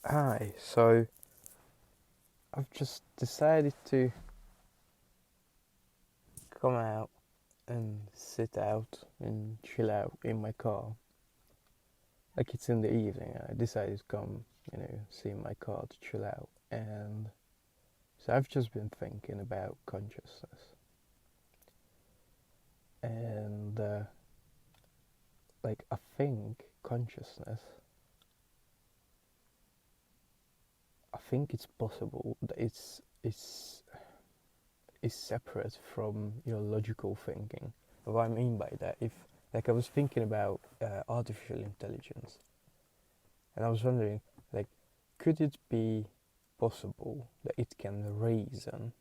Hi, so I've just decided to come out and sit out and chill out in my car. Like it's in the evening, I decided to come, sit in my car to chill out. And so I've just been thinking about consciousness. And like I think consciousness, I think it's possible that it's separate from your logical thinking. What I mean by that, if like I was thinking about artificial intelligence, and I was wondering, like, could it be possible that it can reason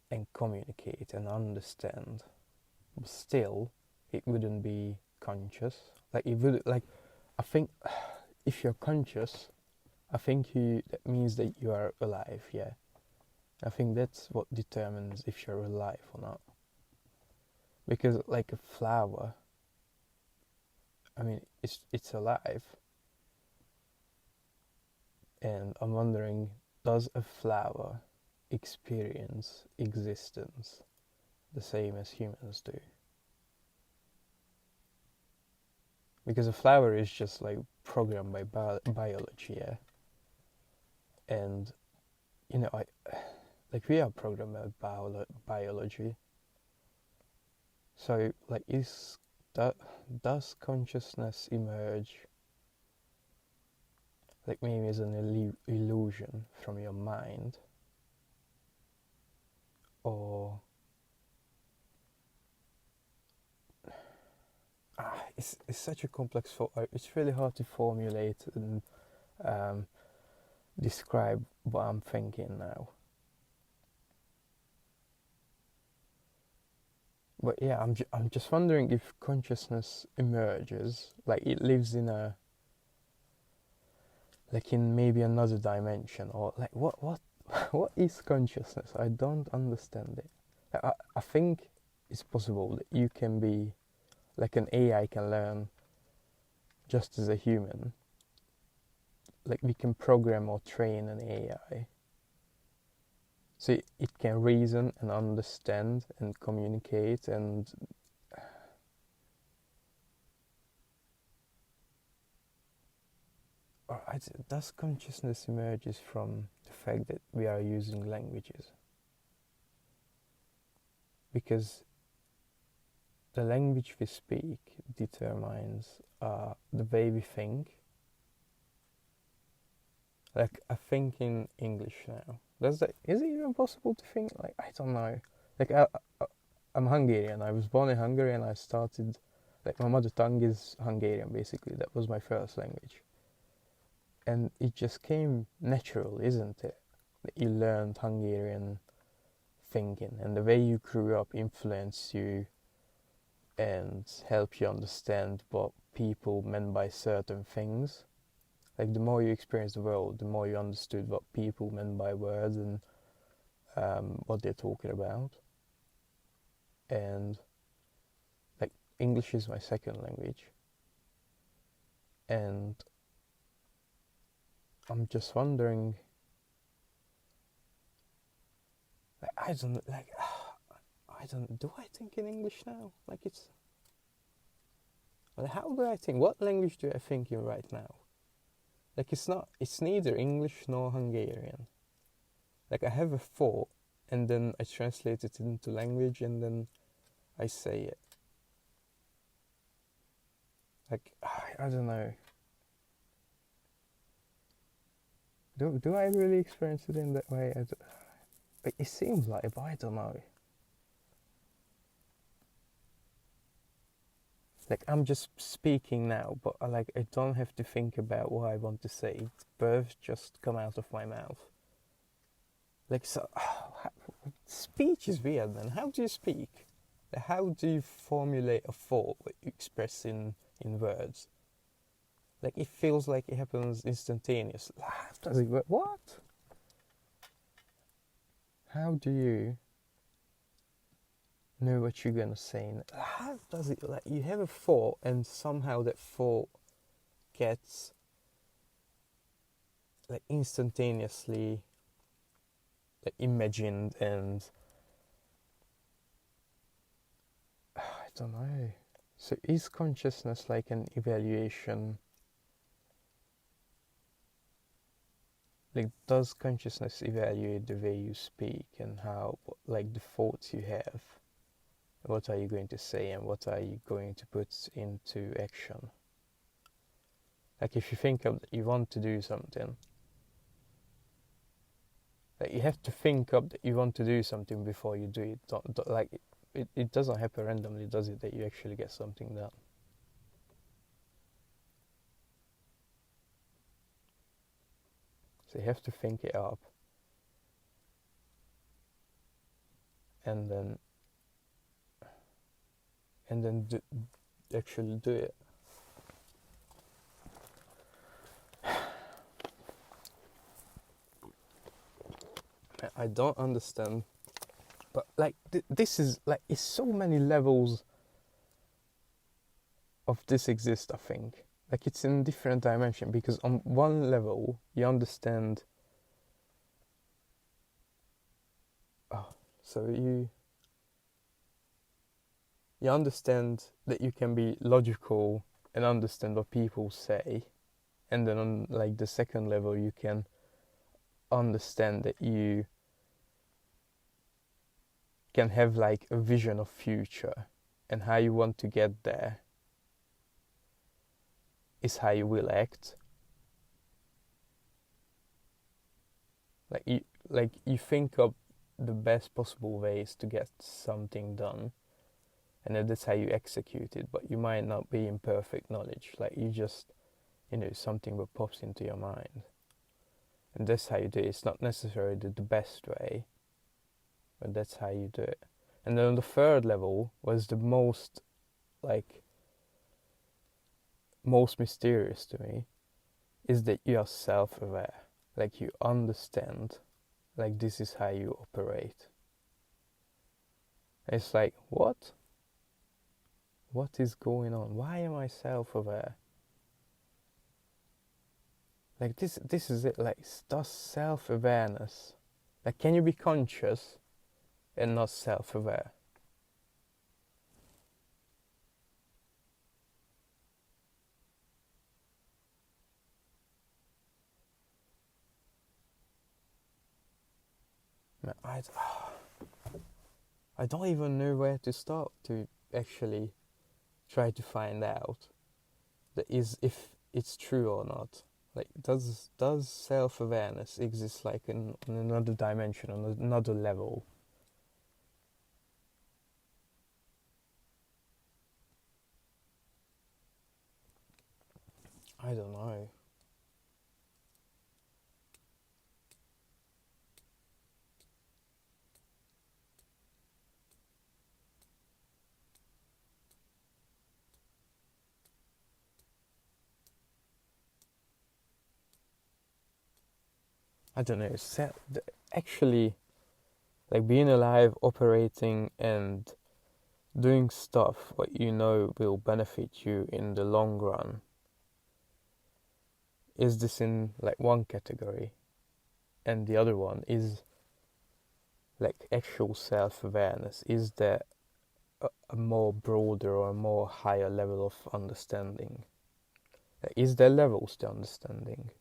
and communicate and understand, but still it wouldn't be conscious? Like it would, like I think if you're conscious, I think you that means that you are alive. Yeah, I think that's what determines if you're alive or not. Because like a flower, I mean, it's alive, and I'm wondering, does a flower experience existence the same as humans do? Because a flower is just like programmed by biology, yeah, and I like we are programmed by biology. So like, that does consciousness emerge like maybe as an illusion from your mind, or it's such a complex thought. It's really hard to formulate and um, describe what I'm thinking now. But yeah, I'm just wondering if consciousness emerges, like it lives in a, like in maybe another dimension, or like what what is consciousness? I don't understand it. I think it's possible that you can be like an AI can learn just as a human. Like we can program or train an AI so it can reason and understand and communicate and does consciousness emerges from the fact that we are using languages? Because the language we speak determines the way we think. Like I think in English now. Is it even possible to think like, I don't know. Like I'm Hungarian. I was born in Hungary and I started, like my mother tongue is Hungarian basically. That was my first language. And it just came natural, isn't it? That you learned Hungarian thinking, and the way you grew up influenced you and helped you understand what people meant by certain things. Like the more you experienced the world, the more you understood what people meant by words and what they're talking about. And like English is my second language, and I'm just wondering, like I don't like I don't do I think in English now? Like it's, well, how do I think? What language do I think in right now? Like it's neither English nor Hungarian. Like I have a thought and then I translate it into language and then I say it. Like I don't know. Do I really experience it in that way? It seems like, but I don't know. Like I'm just speaking now, but I don't have to think about what I want to say. Words just come out of my mouth. Like so, speech is weird, man. How do you speak? How do you formulate a thought that you express in words? Like it feels like it happens instantaneously. How does it work? What? How do you know what you're gonna say? How does it, like you have a thought and somehow that thought gets like instantaneously like imagined, and I don't know. So is consciousness like an evaluation? Like, does consciousness evaluate the way you speak and how, like, the thoughts you have? What are you going to say and what are you going to put into action? Like, if you think of you want to do something, like, you have to think up that you want to do something before you do it. Like, it doesn't happen randomly, does it, that you actually get something done? So you have to think it up, and then actually do it. I don't understand, but like this is like, it's so many levels of this exist. I think like it's in different dimension, because on one level you understand. So you understand that you can be logical and understand what people say, and then on like the second level you can understand that you can have like a vision of future, and how you want to get there is how you will act. Like you think of the best possible ways to get something done, and then that's how you execute it. But you might not be in perfect knowledge, like you just, something that pops into your mind, and that's how you do it. It's not necessarily the best way, but that's how you do it. And then on the third level was the most mysterious to me, is that you are self-aware. Like you understand, like this is how you operate. It's like, what is going on? Why am I self-aware? Like this is it. Like, does self-awareness, like, can you be conscious and not self-aware? Man, I don't even know where to start to actually try to find out that is if it's true or not. Like, does self-awareness exist like in another dimension, on another level? I don't know. I don't know. Actually, like being alive, operating, and doing stuff what you know will benefit you in the long run, is this in like one category, and the other one is like actual self-awareness? Is there a more broader or a more higher level of understanding? Like, is there levels to understanding?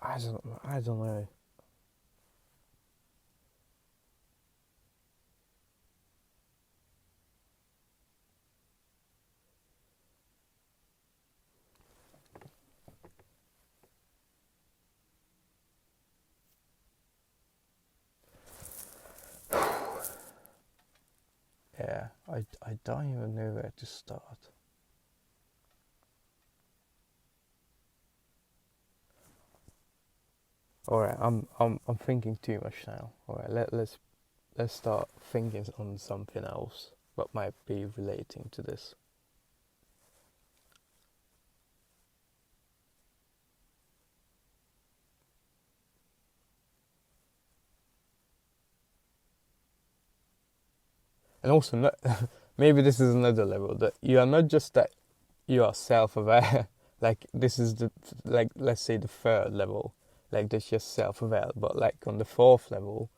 I don't know. Yeah, I don't even know where to start. All right, I'm thinking too much now. All right, let's start thinking on something else what might be relating to this. And also, not, maybe this is another level that you are not just that you are self-aware. Like this is the like let's say the third level, like that's just self-aware. But like on the fourth level,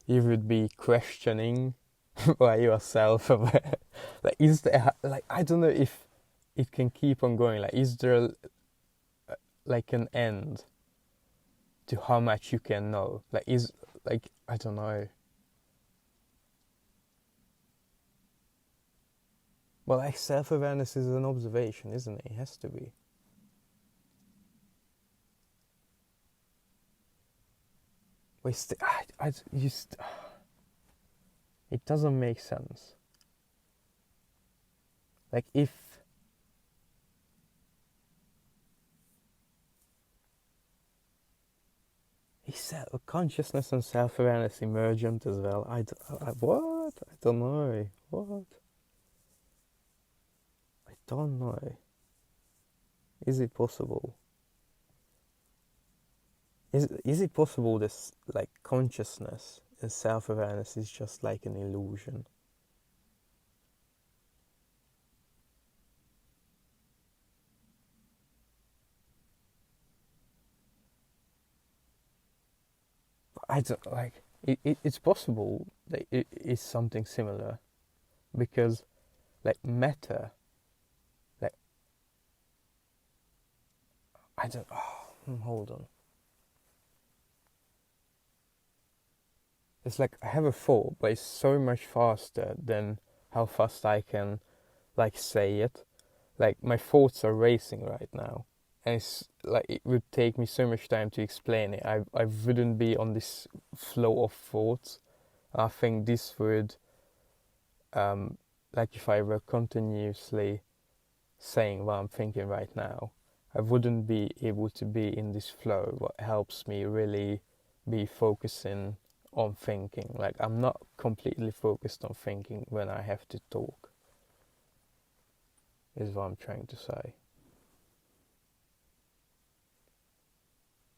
you would be questioning why you are self-aware. Like is there like I don't know if it can keep on going. Like is there like an end to how much you can know? Like is like I don't know. Well, like self-awareness is an observation, isn't it? It has to be. But it doesn't make sense. Like if is consciousness and self-awareness emergent as well? What? I don't know. What? I don't know. Is it possible? Is it possible this like consciousness and self-awareness is just like an illusion? I don't like it's possible that it is something similar because like matter, like I don't. Oh, hold on. It's like I have a thought, but it's so much faster than how fast I can like say it. Like my thoughts are racing right now, and it's like it would take me so much time to explain it. I wouldn't be on this flow of thoughts. I think this would like if I were continuously saying what I'm thinking right now, I wouldn't be able to be in this flow. What helps me really be focusing on thinking. Like I'm not completely focused on thinking when I have to talk, is what I'm trying to say.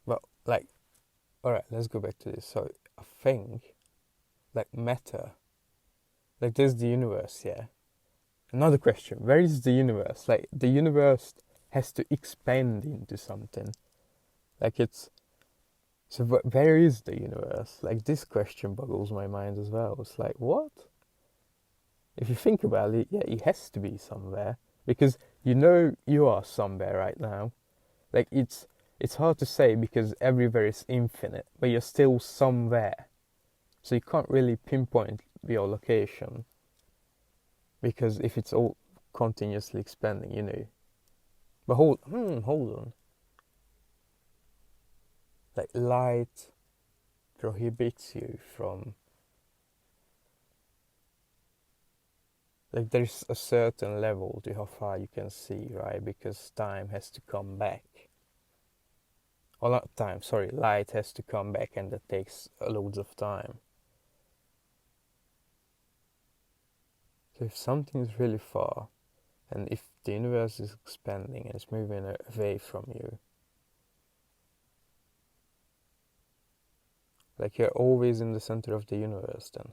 But like, alright, let's go back to this. So I think like matter, like there's the universe, yeah. Another question, where is the universe? Like the universe has to expand into something. Like it's so where is the universe? Like this question boggles my mind as well. It's like what? If you think about it, yeah, it has to be somewhere because you know you are somewhere right now. Like it's hard to say because everywhere is infinite, but you're still somewhere. So you can't really pinpoint your location because if it's all continuously expanding, you know. But hold on. Like light prohibits you from like there's a certain level to how far you can see, right? Because time has to come back. Well, not time, sorry, light has to come back and that takes loads of time. So if something is really far and if the universe is expanding and it's moving away from you, like you're always in the center of the universe then.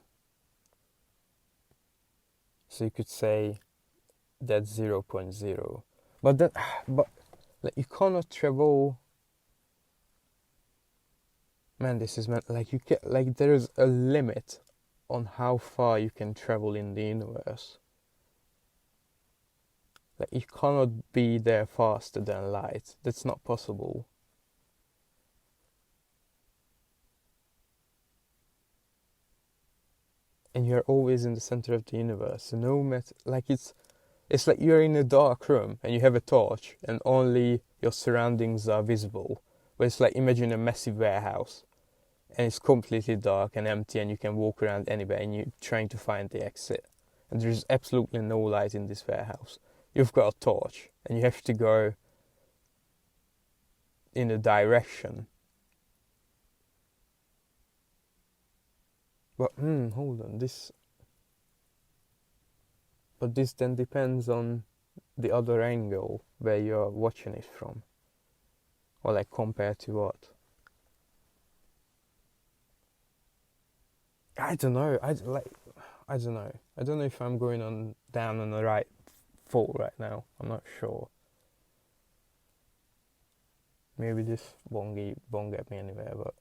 So you could say that's 0.0. But then, but like you cannot travel. Man, this is meant like you get like there is a limit on how far you can travel in the universe. Like you cannot be there faster than light. That's not possible. And you're always in the center of the universe. So no matter like it's like you're in a dark room and you have a torch and only your surroundings are visible. But it's like imagine a massive warehouse and it's completely dark and empty and you can walk around anywhere and you're trying to find the exit. And there's absolutely no light in this warehouse. You've got a torch and you have to go in a direction. But hold on, this then depends on the other angle where you're watching it from. Or like compared to what? I don't know. I don't know. I don't know if I'm going on down on the right foot right now. I'm not sure. Maybe this won't get me anywhere, but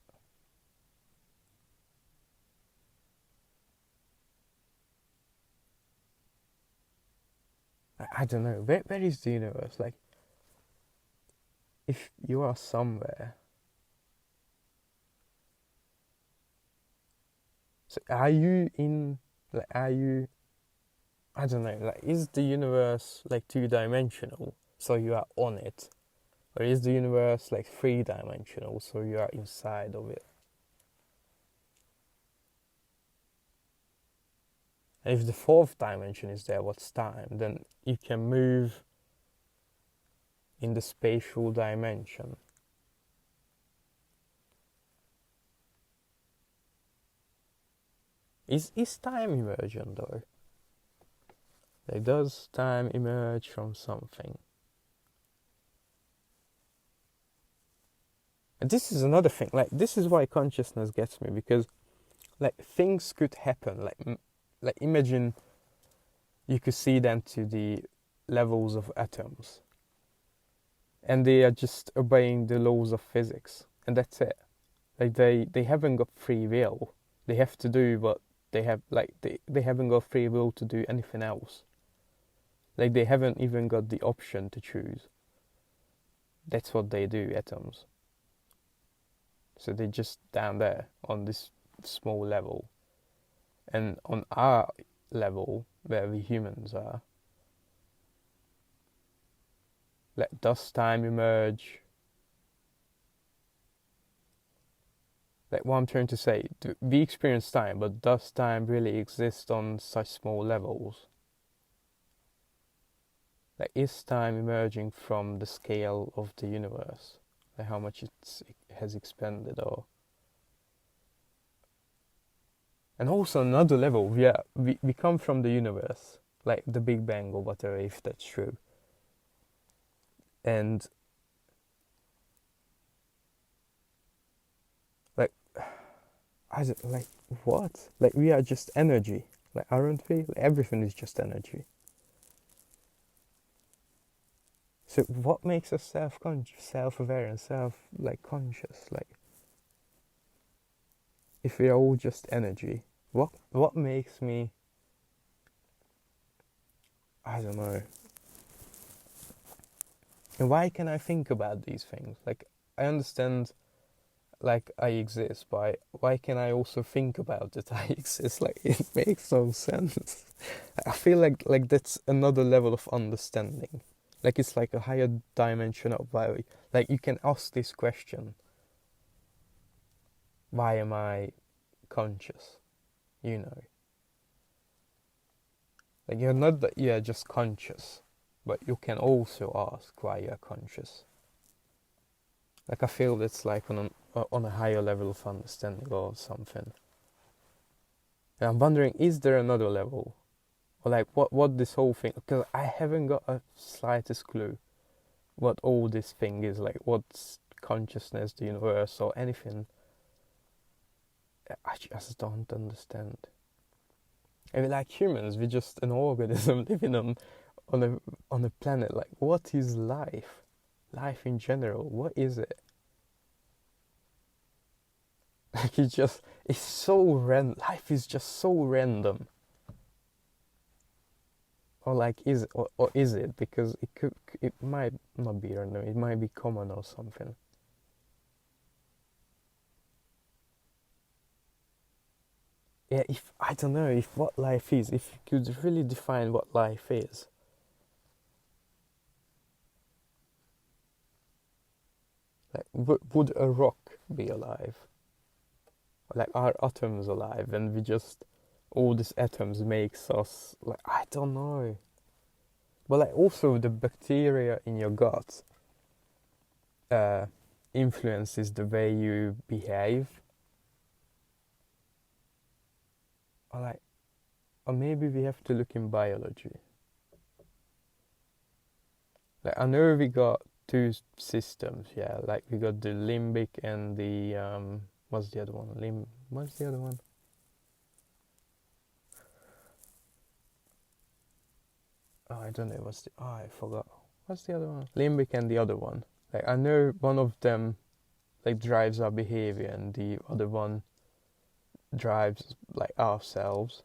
I don't know. Where is the universe? Like, if you are somewhere, so are you in? Like, are you? I don't know. Like, is the universe like two-dimensional, so you are on it, or is the universe like three-dimensional, so you are inside of it? And if the fourth dimension is there, what's time? Then you can move in the spatial dimension. Is time emergent though? Like, does time emerge from something? And this is another thing. Like, this is why consciousness gets me, because like things could happen. Like imagine you could see them to the levels of atoms, and they are just obeying the laws of physics, and that's it. Like they haven't got free will. They have to do what they have. Like they haven't got free will to do anything else. Like they haven't even got the option to choose. That's what they do, atoms. So they're just down there on this small level. And on our level, where we humans are, like, does time emerge? Like, what I'm trying to say, we experience time, but does time really exist on such small levels? Like, is time emerging from the scale of the universe? Like, how much it has expanded, or... And also another level, we come from the universe, like the Big Bang or whatever, if that's true. And like, like what? Like, we are just energy, like, aren't we? Like, everything is just energy. So what makes us self-conscious, self-aware, and conscious? Like, if we are all just energy, what makes me? I don't know. And why can I think about these things? Like, I understand, like, I exist, but why can I also think about that I exist? Like, it makes no sense. I feel like that's another level of understanding. Like, it's like a higher dimension of why. Like, you can ask this question: why am I conscious? You know, like, you're not that you're just conscious, but you can also ask why you're conscious. Like, I feel it's like on a higher level of understanding or something. And I'm wondering, is there another level? Or like, what this whole thing... Because I haven't got a slightest clue what all this thing is. Like, what's consciousness, the universe, or anything. I just don't understand. I mean, like humans, we're just an organism living on a planet. Like, what is life? Life in general, what is it? Like, it's so random. Life is just so random. Or like, or is it? Because it might not be random. It might be common or something. Yeah, if I don't know if what life is, if you could really define what life is. Like, would a rock be alive? Like, are atoms alive? And we just, all these atoms makes us, like, I don't know. But like, also the bacteria in your gut uh, influences the way you behave. Or like, or maybe we have to look in biology. Like, I know we got two systems, yeah. Like, we got the limbic and the what's the other one? What's the other one? I don't know what's the. Oh, I forgot. What's the other one? Limbic and the other one. Like I know one of them like drives our behavior, and the other one drives like ourselves.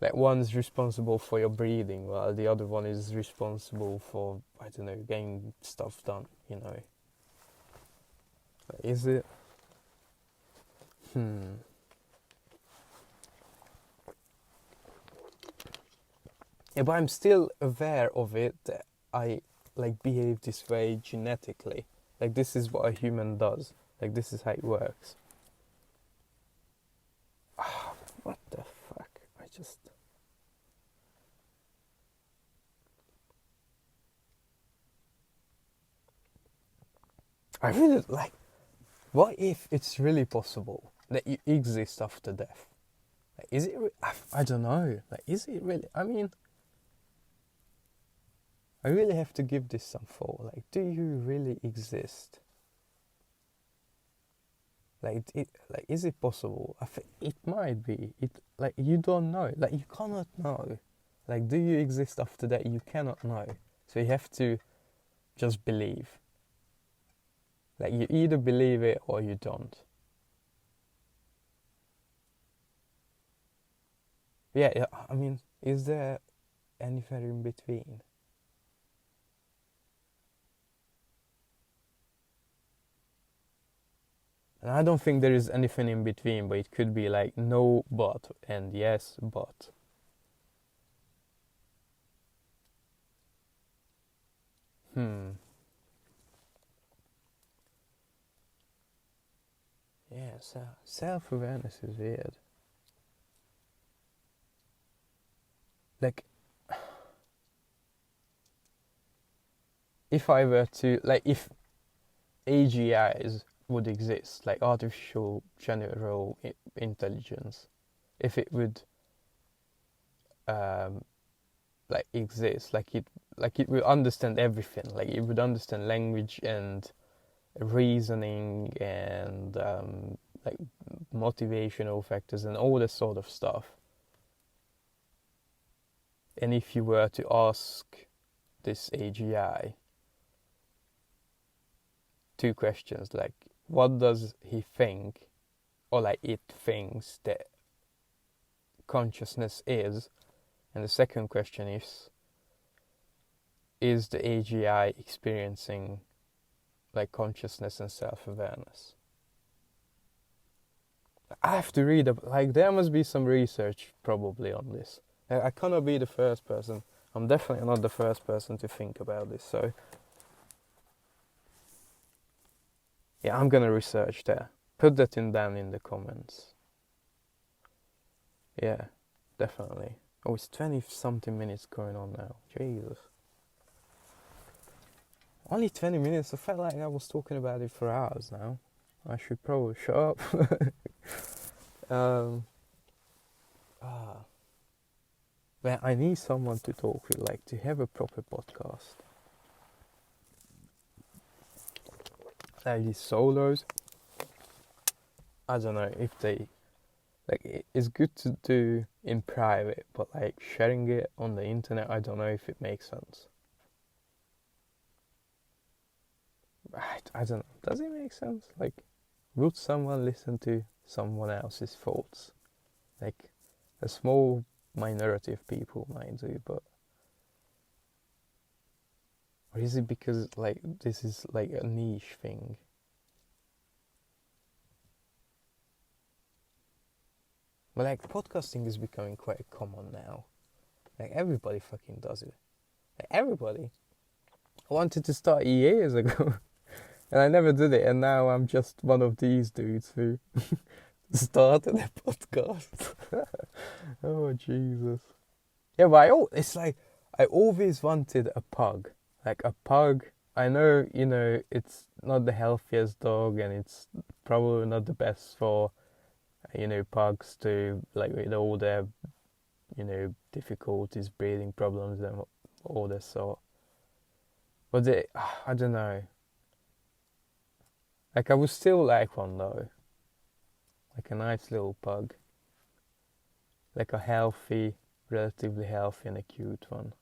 Like one's responsible for your breathing, while the other one is responsible for, I don't know, getting stuff done, you know. Like, is it? Yeah, but I'm still aware of it that I like behave this way genetically. Like this is what a human does. Like this is how it works. What the fuck? I really like. What if it's really possible that you exist after death? Like, is it? I don't know. Like, is it really? I mean, I really have to give this some thought. Like, do you really exist? Like, is it possible? I think it might be. Like, you don't know. Like, you cannot know. Like, do you exist after that? You cannot know. So you have to just believe. Like, you either believe it or you don't. Yeah, I mean, is there anything in between? And I don't think there is anything in between, but it could be like no but and yes but. Yeah, so self-awareness is weird. Like, if I were to, like, if AGIs would exist, like artificial general intelligence, if it would, um, like exist, like it would understand everything, like it would understand language and reasoning and like motivational factors and all this sort of stuff. And if you were to ask this AGI two questions, like what does he think, or like it thinks that consciousness is, and the second question is the AGI experiencing like consciousness and self-awareness? I have to read up, like there must be some research probably on this. I cannot be the first person. I'm definitely not the first person to think about this, so yeah, I'm gonna research that. Put that in down in the comments. Yeah, definitely. Oh, it's 20 something minutes going on now. Jesus. Only 20 minutes? I felt like I was talking about it for hours now. I should probably shut up. Man, I need someone to talk with, like to have a proper podcast. Like these solos, I don't know if they, like it's good to do in private, but like sharing it on the internet, I don't know if it makes sense. I don't know. Does it make sense? Like, would someone listen to someone else's thoughts? Like, a small minority of people might do, but or is it because like this is like a niche thing? But like podcasting is becoming quite common now. Like everybody fucking does it. Like everybody. I wanted to start years ago. And I never did it, and now I'm just one of these dudes who started a podcast. Oh, Jesus. Yeah, but it's like, I always wanted a pug. Like a pug, I know, it's not the healthiest dog, and it's probably not the best for, pugs to, like, with all their, difficulties, breathing problems, and all that sort. But I don't know. Like, I would still like one though. Like a nice little pug. like a healthy, relatively healthy and a cute one.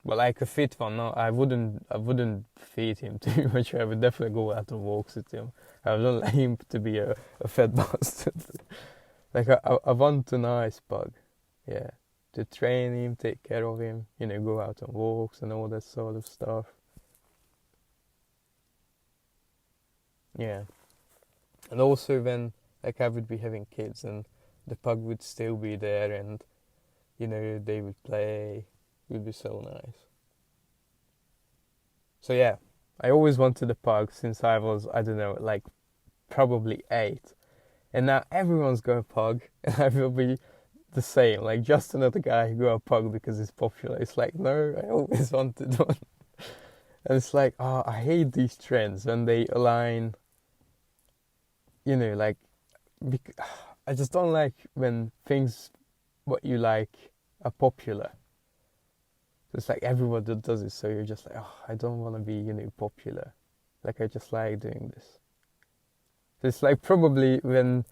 But like a fit one, no, I wouldn't feed him too much. I would definitely go out on walks with him. I wouldn't like him to be a fat bastard. Like I want a nice pug, yeah, to train him, take care of him, go out on walks and all that sort of stuff. Yeah, and also when like I would be having kids and the pug would still be there and they would play, it would be so nice. So yeah, I always wanted a pug since I was, I don't know, like probably 8. And now everyone's got a pug, and I will be the same. Like just another guy who got a pug because it's popular. It's like, no, I always wanted one. And it's like, oh, I hate these trends when they align. Like I just don't like when things what you like are popular. It's like everyone that does it, so you're just like, oh, I don't want to be, popular. Like I just like doing this. It's like probably when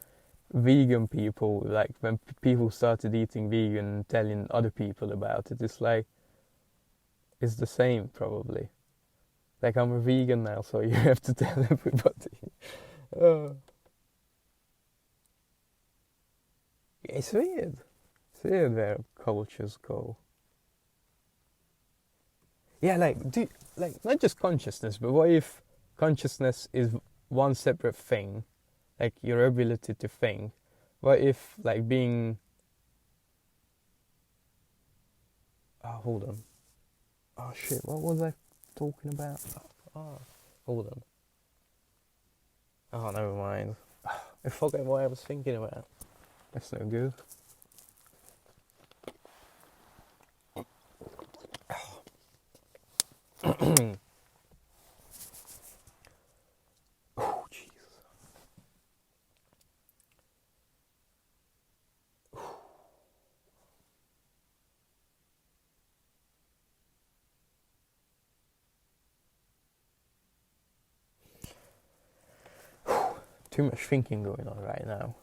vegan people, like when people started eating vegan and telling other people about it, it's like, it's the same probably. Like I'm a vegan now, so you have to tell everybody. Oh. It's weird. It's weird where cultures go. Yeah, like not just consciousness, but what if consciousness is one separate thing, like your ability to think? What if like being? Oh, hold on. Oh shit! What was I talking about? Oh, hold on. Oh, never mind. I forgot what I was thinking about. That's no good. Oh, Jesus. Too much thinking going on right now.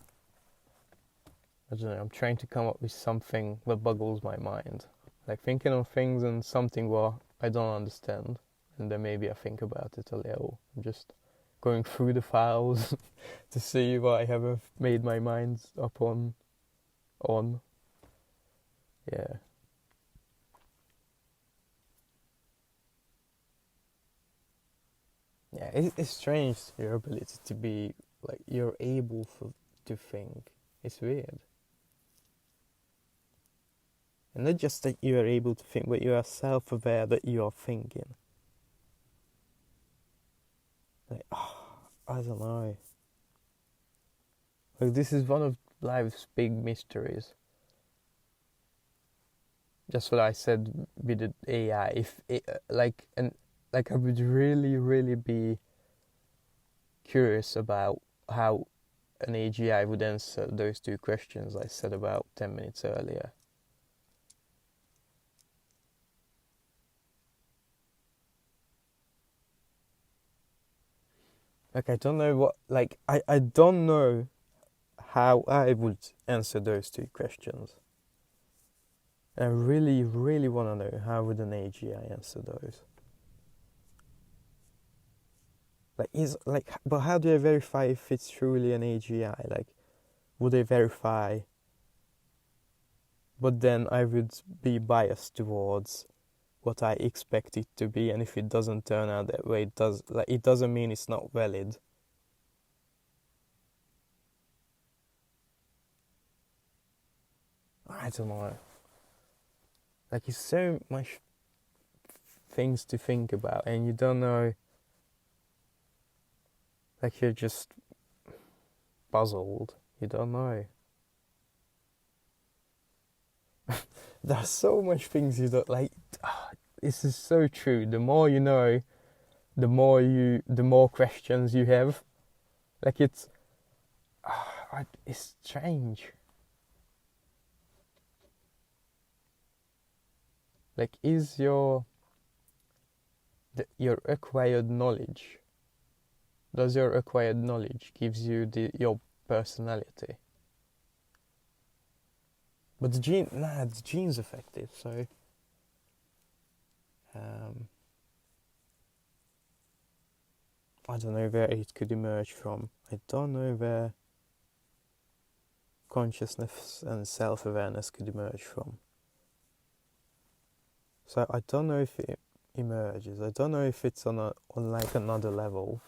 I don't know, I'm trying to come up with something that boggles my mind. Like thinking on things and something what I don't understand. And then maybe I think about it a little. I'm just going through the files to see what I have made my mind up on. Yeah. Yeah, it's strange your ability to be, like, you're able to think. It's weird. And not just that you are able to think, but you are self-aware that you are thinking. Like, I don't know. Like, this is one of life's big mysteries. Just what I said with the AI. If it, I would really, really be curious about how an AGI would answer those two questions I said about 10 minutes earlier. Like, I don't know what, like, I don't know how I would answer those two questions. I really, really want to know how would an AGI answer those. But how do I verify if it's truly an AGI? Like, would they verify? But then I would be biased towards what I expect it to be, and if it doesn't turn out that way, it doesn't mean it's not valid. I don't know. Like, it's so much things to think about, and you don't know. Like, you're just puzzled. You don't know. There's so much things you don't like. This is so true. The more you know, the more questions you have. Like, it's strange. Like, is your acquired knowledge? Does your acquired knowledge gives you your personality? But the genes affect it. So um, I don't know where it could emerge from. I don't know where consciousness and self-awareness could emerge from. So I don't know if it emerges. I don't know if it's on like another level.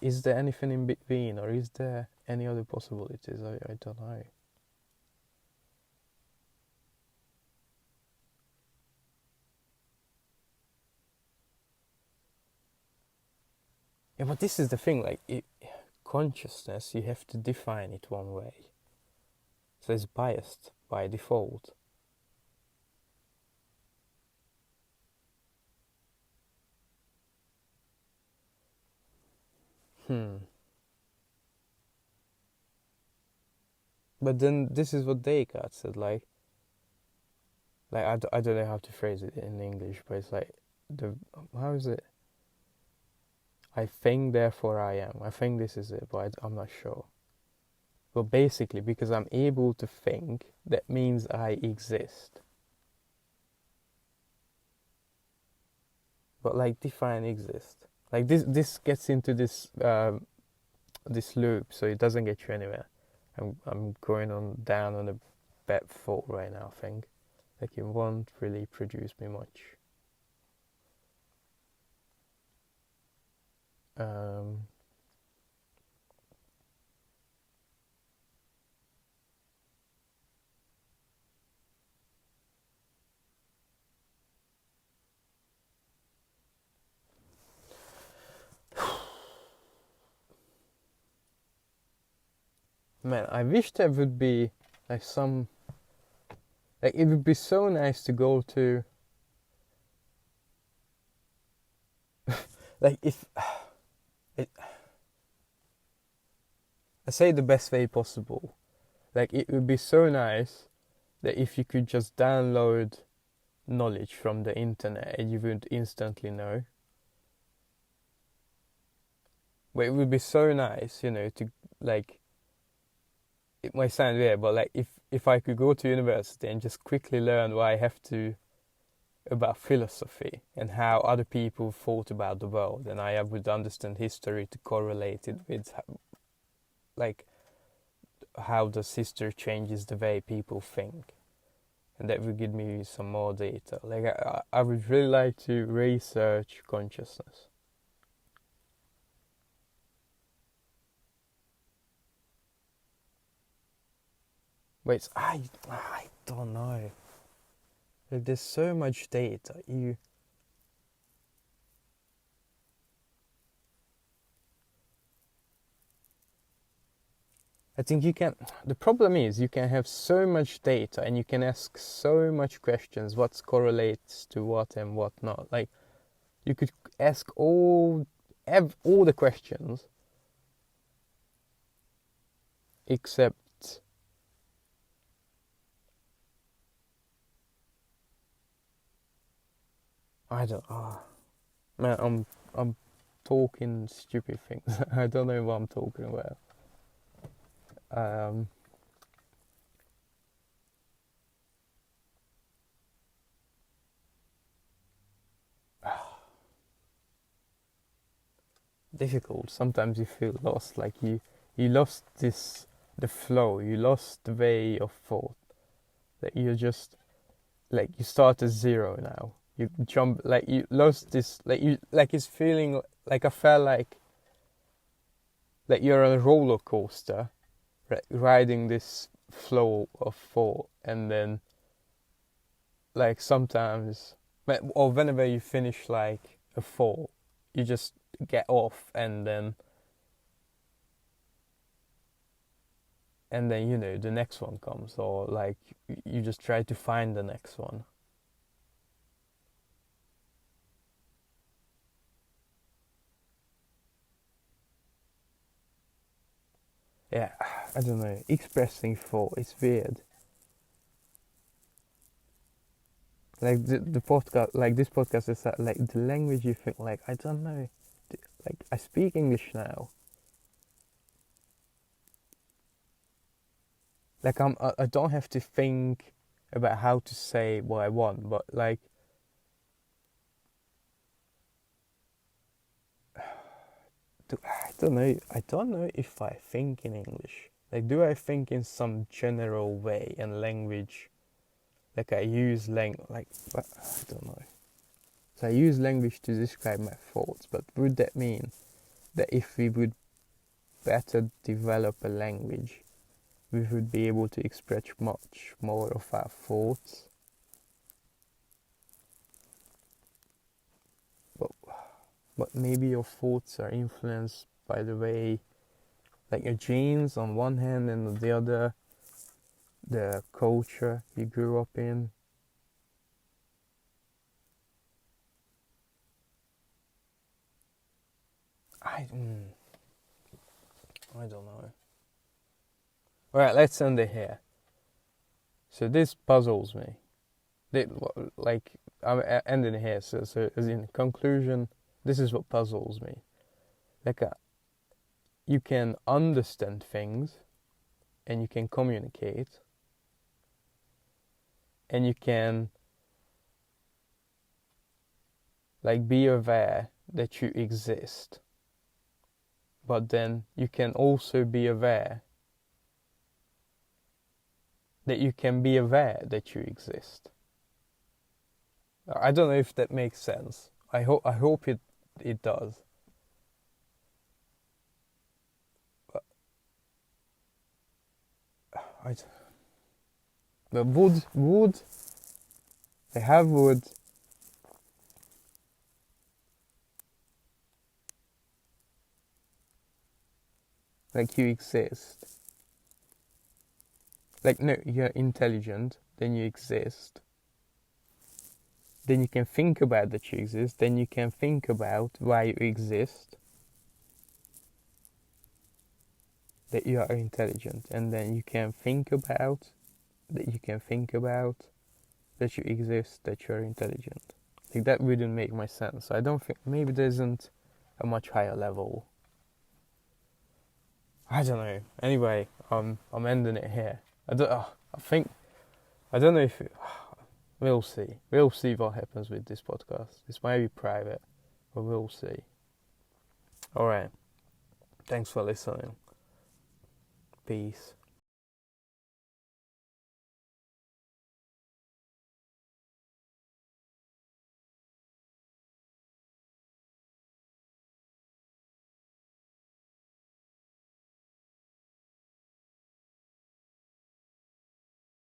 Is there anything in between, or is there any other possibilities? I don't know. Yeah, but this is the thing. Like consciousness, you have to define it one way. So it's biased by default. But then this is what Descartes said. I don't know how to phrase it in English, but it's like how is it? I think, therefore I am. I think this is it, but I'm not sure. But basically, because I'm able to think, that means I exist. But like, define exist. Like this gets into this loop, so it doesn't get you anywhere. I'm going on down on a bad fault right now. I think like it won't really produce me much. Man, I wish there would be like some. Like it would be so nice to go to. Like if. It, I say the best way possible. Like it would be so nice that if you could just download knowledge from the internet and you would instantly know. But it would be so nice, to like. It might sound weird, but like if I could go to university and just quickly learn what I have to about philosophy and how other people thought about the world, and I would understand history to correlate it with like how does history changes the way people think, and that would give me some more data. Like I would really like to research consciousness. But I don't know. Like there's so much data. I think you can. The problem is you can have so much data and you can ask so much questions. What correlates to what and what not? Like you could ask all the questions except I don't. Man, I'm talking stupid things. I don't know what I'm talking about. Um, Difficult. Sometimes you feel lost. Like you lost the flow. You lost the way of thought. That you're just like you start at zero now. You jump like you lost this. Like it's feeling like I felt like you're on a roller coaster, riding this flow of thought, and then like sometimes or whenever you finish like a thought, you just get off, and then the next one comes, or like you just try to find the next one. Yeah, I don't know, expressing thought, it's weird. Like the podcast, like this podcast is like the language you think, like I don't know, like I speak English now. like I don't have to think about how to say what I want, but like I don't know if I think in English. Like, do I think in some general way and language? Like I use like, but I don't know. So I use language to describe my thoughts, but would that mean that if we would better develop a language, we would be able to express much more of our thoughts? But, but maybe your thoughts are influenced by the way, like your genes on one hand, and on the other, the culture you grew up in. I, mm, I don't know. Alright, let's end it here. So this puzzles me. Like, I'm ending here. So as in conclusion, this is what puzzles me. Like, you can understand things, and you can communicate, and you can like be aware that you exist. But then you can also be aware that you can be aware that you exist. I don't know if that makes sense. I hope it does. But I but would they have would like you exist. Like, no, you're intelligent, then you exist. Then you can think about that you exist, then you can think about why you exist, that you are intelligent, and then you can think about that you exist, that you're intelligent. Like, that wouldn't make much sense. I don't think, maybe there isn't a much higher level. I don't know. Anyway, I'm ending it here. I think I don't know if we'll see. We'll see what happens with this podcast. This might be private, but we'll see. All right. Thanks for listening. Peace.